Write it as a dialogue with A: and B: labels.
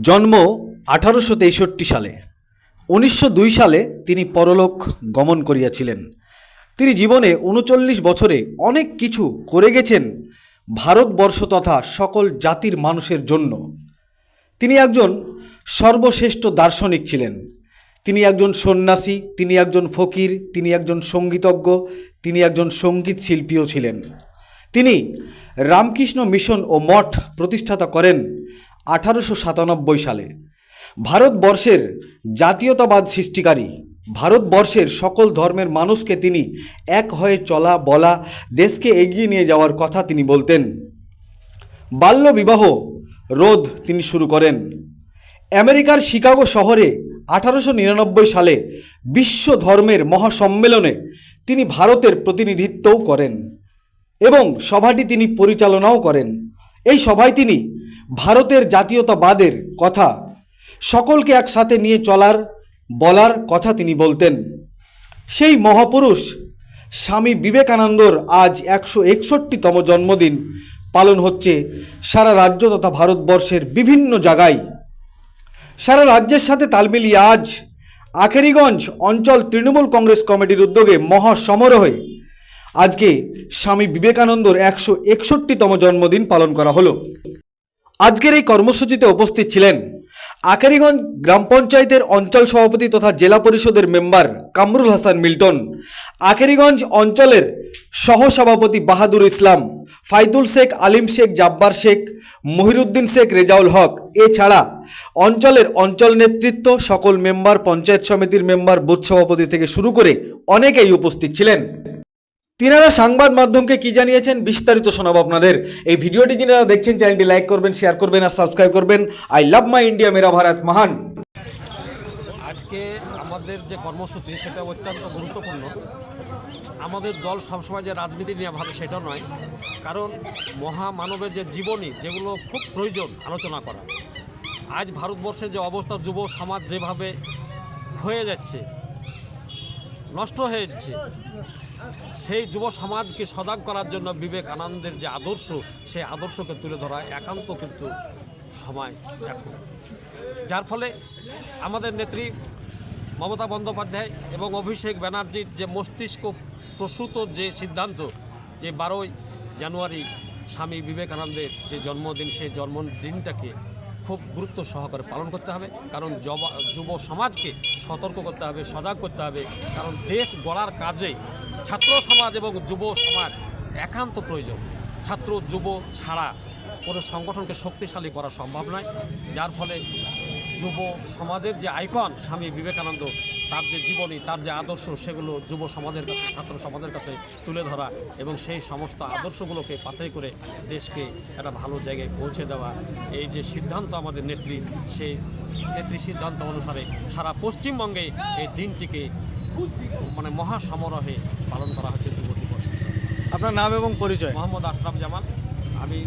A: জন্ম 1863 সালে। 1902 সালে তিনি পরলোক গমন করিয়াছিলেন। তিনি জীবনে 39 বছরে অনেক কিছু করে গেছেন ভারতবর্ষ তথা সকল জাতির মানুষের জন্য। তিনি একজন সর্বশ্রেষ্ঠ দার্শনিক ছিলেন। তিনি একজন সন্ন্যাসী, তিনি একজন ফকির, তিনি একজন সঙ্গীতজ্ঞ, তিনি একজন সঙ্গীত শিল্পীও ছিলেন। তিনি রামকৃষ্ণ মিশন ও মঠ প্রতিষ্ঠাতা করেন 1897 সালে। ভারতবর্ষের জাতীয়তাবাদ সৃষ্টিকারী, ভারতবর্ষের সকল ধর্মের মানুষকে তিনি এক হয়ে চলা বলা, দেশকে এগিয়ে নিয়ে যাওয়ার কথা তিনি বলতেন। বাল্যবিবাহ রোধ তিনি শুরু করেন। আমেরিকার শিকাগো শহরে 1899 সালে বিশ্ব ধর্মের মহাসম্মেলনে তিনি ভারতের প্রতিনিধিত্বও করেন এবং সভাটি তিনি পরিচালনাও করেন। এই সভায় তিনি ভারতের জাতীয়তাবাদের কথা, সকলকে একসাথে নিয়ে বলার কথা তিনি বলতেন। সেই মহাপুরুষ স্বামী বিবেকানন্দর আজ 161তম জন্মদিন পালন হচ্ছে সারা রাজ্য তথা ভারতবর্ষের বিভিন্ন জায়গায়। সারা রাজ্যের সাথে তাল মিলিয়ে আজ আখেরিগঞ্জ অঞ্চল তৃণমূল কংগ্রেস কমিটির উদ্যোগে মহাসমারোহে আজকে স্বামী বিবেকানন্দর 161তম জন্মদিন পালন করা হলো। আজকের এই কর্মসূচিতে উপস্থিত ছিলেন আখেরিগঞ্জ গ্রাম পঞ্চায়েতের অঞ্চল সভাপতি তথা জেলা পরিষদের মেম্বার কামরুল হাসান মিল্টন, আখেরিগঞ্জ অঞ্চলের সহসভাপতি বাহাদুর ইসলাম, ফাইদুল শেখ, আলিম শেখ, জাব্বার শেখ, মহিরুদ্দিন শেখ, রেজাউল হক, এছাড়া অঞ্চলের অঞ্চল নেতৃত্ব, সকল মেম্বার, পঞ্চায়েত সমিতির মেম্বার, বুথ সভাপতি থেকে শুরু করে অনেকেই উপস্থিত ছিলেন। তিনারা সংবাদ মাধ্যমকে কি জানিয়েছেন বিস্তারিত শোনাবো আপনাদের। এই ভিডিওটি যিনারা দেখছেন চ্যানেলটি লাইক করবেন, শেয়ার করবেন আর সাবস্ক্রাইব করবেন। আই লাভ মাই ইন্ডিয়া, মেরা ভারত মহান।
B: আজকে আমাদের যে কর্মসূচি সেটা অত্যন্ত গুরুত্বপূর্ণ। আমাদের দল সবসময় যে রাজনীতি নিয়ে ভাবে সেটা নয়, কারণ মহামানবের যে জীবনী, যেগুলো খুব প্রয়োজন আলোচনা করা। আজ ভারতবর্ষের যে অবস্থা, যুব সমাজ যেভাবে হয়ে যাচ্ছে, নষ্ট হয়ে যাচ্ছে, সেই যুব সমাজকে সজাগ করার জন্য বিবেকানন্দের যে আদর্শ, সেই আদর্শকে তুলে ধরা একান্ত কিন্তু সময় এখন। যার ফলে আমাদের নেত্রী মমতা বন্দ্যোপাধ্যায় এবং অভিষেক ব্যানার্জির যে মস্তিষ্ক প্রসূত যে সিদ্ধান্ত, যে 12ই জানুয়ারি স্বামী বিবেকানন্দের যে জন্মদিন, সেই জন্মদিনটাকে খুব গুরুত্ব সহকারে পালন করতে হবে। কারণ যুব সমাজকে সতর্ক করতে হবে, সজাগ করতে হবে। কারণ দেশ গড়ার কাজে ছাত্র সমাজ এবং যুব সমাজ একান্ত প্রয়োজন। ছাত্র যুব ছাড়া কোনো সংগঠনকে শক্তিশালী করা সম্ভব নয়। যার ফলে যুব সমাজের যে আইকন স্বামী বিবেকানন্দ, তার যে জীবনী, তার যে আদর্শ, সেগুলো যুব সমাজের কাছে, ছাত্র সমাজের কাছে তুলে ধরা এবং সেই সমস্ত আদর্শগুলোকে পাথেয় করে দেশকে একটা ভালো জায়গায় পৌঁছে দেওয়া, এই যে সিদ্ধান্ত আমাদের নেত্রী, সেই নেত্রী সিদ্ধান্ত অনুসারে সারা পশ্চিমবঙ্গে এই দিনটিকে মহাসমারোহে পালন করা হচ্ছে যুব দিবস।
A: আপনার নাম এবং পরিচয়?
B: মোহাম্মদ আশরাফ জামাল। আমি